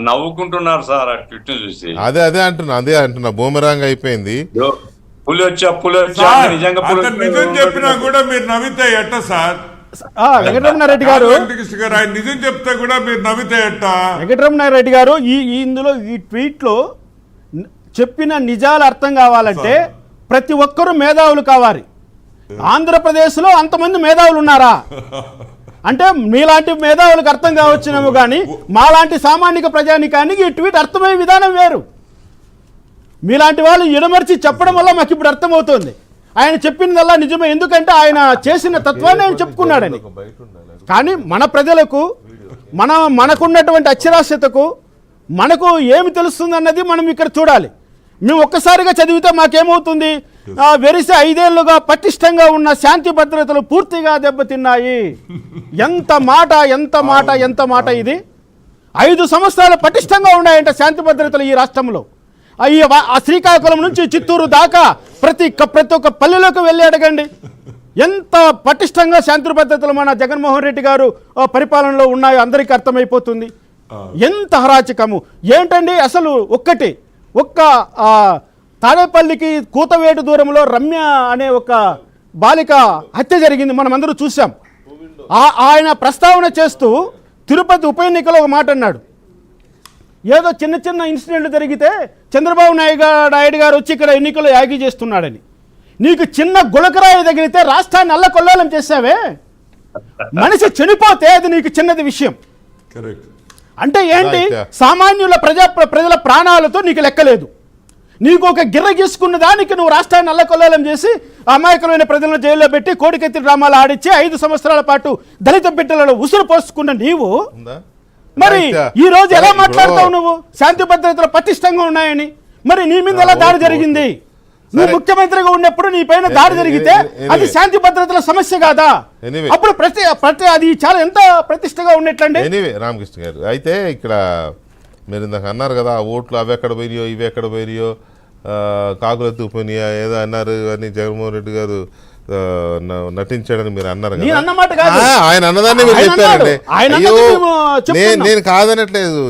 నవ్వుకుంటున్నారు సార్ ఆ ట్విట్ చూసి. అదే అంటున్నా బూమరాంగ్ అయిపోయింది. పులి వచ్చా నిజంగా నిజం చెప్పినా కూడా మీరు నవ్వితే ఎట్ట సార్? వెంకటరమణారెడ్డి గారు ఆయన నిజం చెప్తే కూడా మీరు నవ్వితే ఎట్ట? వెంకటరమణారెడ్డి గారు ఇందులో ఈ ట్వీట్ లో చెప్పిన నిజాలు అర్థం కావాలంటే ప్రతి ఒక్కరూ మేధావులు కావాలి. ఆంధ్రప్రదేశ్లో అంతమంది మేధావులు ఉన్నారా అంటే మీలాంటి మేధావులకు అర్థం కావచ్చునేమో కానీ మాలాంటి సామాన్య ప్రజానికానికి ఈ ట్వీట్ అర్థమయ్యే విధానం వేరు. మీలాంటి వాళ్ళు ఎడమర్చి చెప్పడం వల్ల మాకు ఇప్పుడు అర్థమవుతుంది ఆయన చెప్పిందల్లా నిజమే, ఎందుకంటే ఆయన చేసిన తత్వాన్ని ఆయన చెప్పుకున్నాడని. కానీ మన ప్రజలకు మనకున్నటువంటి అక్షరాస్యతకు మనకు ఏమి తెలుస్తుంది అన్నది మనం ఇక్కడ చూడాలి. మేము ఒక్కసారిగా చదివితే మాకేమవుతుంది, వెరిసి 5 ఏళ్లుగా పటిష్టంగా ఉన్న శాంతి భద్రతలు పూర్తిగా దెబ్బతిన్నాయి. ఎంత మాట ఇది. 5 సంవత్సరాలు పటిష్టంగా ఉన్నాయంట శాంతి భద్రతలు ఈ రాష్ట్రంలో. ఆ శ్రీకాకుళం నుంచి చిత్తూరు దాకా ప్రతి ఒక్క పల్లెలోకి వెళ్ళి అడగండి ఎంత పటిష్టంగా శాంతి భద్రతలు మన జగన్మోహన్ రెడ్డి గారు పరిపాలనలో ఉన్నాయో అందరికీ అర్థమైపోతుంది. ఎంత హరాచకము ఏంటండి అసలు. ఒక్క తాడేపల్లికి కూతవేటు దూరంలో రమ్య అనే ఒక బాలిక హత్య జరిగింది, మనం అందరూ చూసాం. ఆయన ప్రస్తావన చేస్తూ తిరుపతి ఉప ఎన్నికలో ఒక మాట అన్నాడు. ఏదో చిన్న ఇన్సిడెంట్లు జరిగితే చంద్రబాబు నాయుడు గారు వచ్చి ఇక్కడ ఎన్నికల్లో యాగి చేస్తున్నాడని. నీకు చిన్న గులకరాయి తగిలితే రాష్ట్రాన్ని అల్లకొల్లాలం చేసావే. మనిషి చనిపోతే అది నీకు చిన్నది విషయం. అంటే ఏంటి, సామాన్యుల ప్రజల ప్రాణాలతో నీకు లెక్కలేదు. నీకు ఒక గిర్ర గీసుకున్న దానికి నువ్వు రాష్ట్రాన్ని అల్లకొల్లాలం చేసి అమాయకమైన ప్రజలను జైల్లో పెట్టి కోడికెత్తి డ్రామాలు ఆడిచ్చి 5 సంవత్సరాల పాటు దళిత బిడ్డలలో ఉసురు పోసుకున్న నీవు మరి ఈ రోజు ఎలా మాట్లాడతావు? నువ్వు శాంతి భద్రతలు పటిష్టంగా ఉన్నాయని మరి నీ మీద ఎలా దాడి జరిగింది? నువ్వు ముఖ్యమంత్రిగా ఉన్నప్పుడు నీ పైన దాడి జరిగితే అది శాంతి భద్రతల సమస్య కాదా? అప్పుడు ప్రతి అది చాలా ఎంత ప్రతిష్టగా ఉన్నట్లండి. రామకృష్ణ గారు అయితే ఇక్కడ మీరు ఇందాక అన్నారు కదా, ఓట్లు అవి ఎక్కడ పోయినాయో ఇవి ఎక్కడ పోయినాయో కాకులెత్తు పోయినాయా ఏదో అన్నారు అని జగన్మోహన్ రెడ్డి గారు నటించాడని మీరు అన్నారు కదా. ఆయన ఆయన అన్నదాన్ని మీరు చెప్పారండి. నేను కాదనట్లేదు.